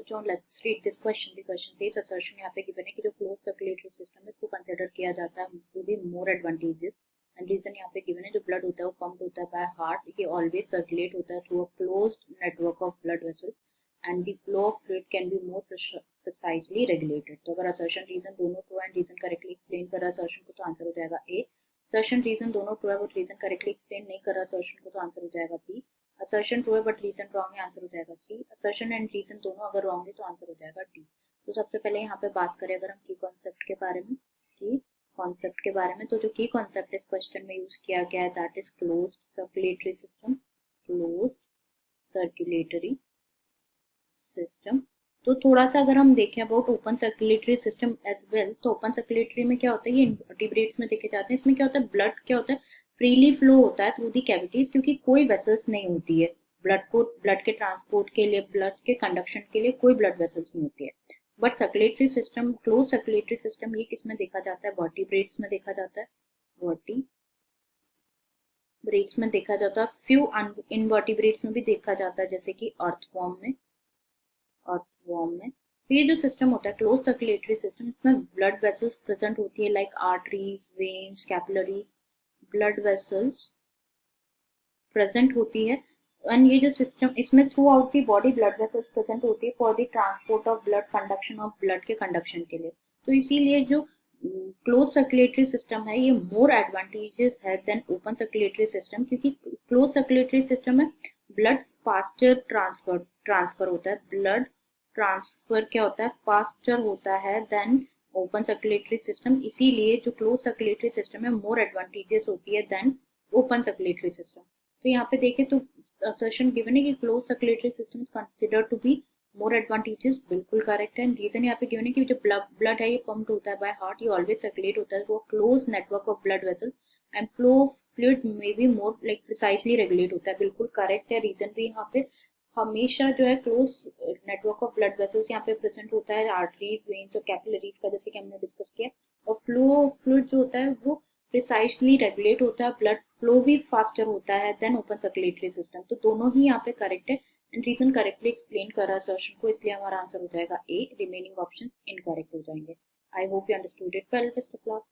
बच्चों let's read this question. The question says assertion यहाँ पे गिवन है कि जो क्लोज सर्कुलेटरी सिस्टम है इसको कंसीडर किया जाता है to be more advantages and reason यहाँ पे गिवन है जो ब्लड होता है वो पंप होता है बाय हार्ट, ये ऑलवेज सर्कुलेट होता है through a closed network of blood vessels and the flow of fluid can be more precisely regulated. तो अगर असर्शन रीजन दोनों true and reason correctly explain कर रहा है असर्शन को तो आंसर हो जाएगा ए। असर्शन रीजन दोनों ट्रू है बट रीजन करेक्टली एक्सप्लेन नहीं कर रहा असर्शन को तो आंसर हो जाएगा बी। असर्शन ट्रू है बट रीजन रॉन्ग है, आंसर हो जाएगा सी। असर्शन एंड रीजन दोनों अगर रॉन्ग है तो आंसर हो जाएगा डी। तो सबसे पहले यहाँ पे बात करें अगर हम की कॉन्सेप्ट के बारे में, की कॉन्सेप्ट के बारे में, तो जो की कॉन्सेप्ट इस क्वेश्चन में यूज किया गया है that is closed circulatory system, closed circulatory system. तो थोड़ा सा अगर हम देखें about open circulatory system as well, तो ओपन सर्कुलेटरी में क्या होता है, ये इनवर्टिब्रेट्स में देखे जाते हैं। इसमें क्या होता है, ब्लड क्या होता है फ्रीली फ्लो होता है थ्रू दी कैविटीज, क्योंकि कोई वेसल्स नहीं होती है ब्लड के ट्रांसपोर्ट के लिए, ब्लड के कंडक्शन के लिए कोई ब्लड वेसल्स नहीं होती है। But circulatory system, close circulatory system, ये किस में देखा जाता है, वर्टिब्रेट्स में देखा जाता है, वर्टिब्रेट्स में देखा जाता है, फ्यू इनवर्टिब्रेट्स में भी देखा जाता है जैसे कि अर्थवॉर्म में, तो ये जो सिस्टम होता है क्लोज सर्कुलेटरी सिस्टम, इसमें ब्लड वेसल्स प्रेजेंट होती है like arteries, veins, capillaries, blood vessels present होती है। एंड ये जो सिस्टम, इसमें through out the body blood vessels present होती है for the transport of blood, conduction of blood के कंडक्शन के लिए। तो इसीलिए जो क्लोज सर्कुलेटरी सिस्टम है ये मोर एडवांटेजेस है देन ओपन सर्कुलेटरी सिस्टम, क्योंकि क्लोज सर्कुलेटरी सिस्टम में ब्लड फास्टर ट्रांसफर होता है, ब्लड ट्रांसफर क्या होता है, फास्टर होता है देन ओपन सर्कुलेटरी सिस्टम। इसीलिए जो क्लोज सर्कुलेटरी सिस्टम है मोर एडवांटेजेस होती है देन ओपन सर्कुलेटरी सिस्टम। तो यहाँ पे देखें तो असर्शन गिवन है कि close circulatory system is considered to be more advantages, बिल्कुल करेक्ट है। रीजन यहाँ पे गिवन है कि जो ब्लड है ये पंप्ड होता है बाय हार्ट, ये ऑलवेज सर्कुलेट होता है वो close network of blood vessels and flow of fluid में भी मोर लाइक प्रिसाइजली रेगुलेट होता है, बिल्कुल करेक्ट है। रीजन भी यहाँ पे हमेशा जो है close network of blood vessels यहाँ पे प्रेजेंट होता है आर्टरीज, वेन्स और कैपिलरीज का, जैसे कि हमने डिस्कस किया, और फ्लो ऑफ फ्लूइड जो होता है वो प्रिसाइजली रेगुलेट होता है, ब्लड फ्लो भी फास्टर होता है देन ओपन सर्कुलेटरी सिस्टम। तो दोनों ही यहाँ पे करेक्ट है एंड रीजन करेक्टली एक्सप्लेन कर रहा है असर्शन को, इसलिए हमारा आंसर हो जाएगा ए। रिमेनिंग ऑप्शंस इनकरेक्ट हो जाएंगे। I hope you understood it well. Best of luck.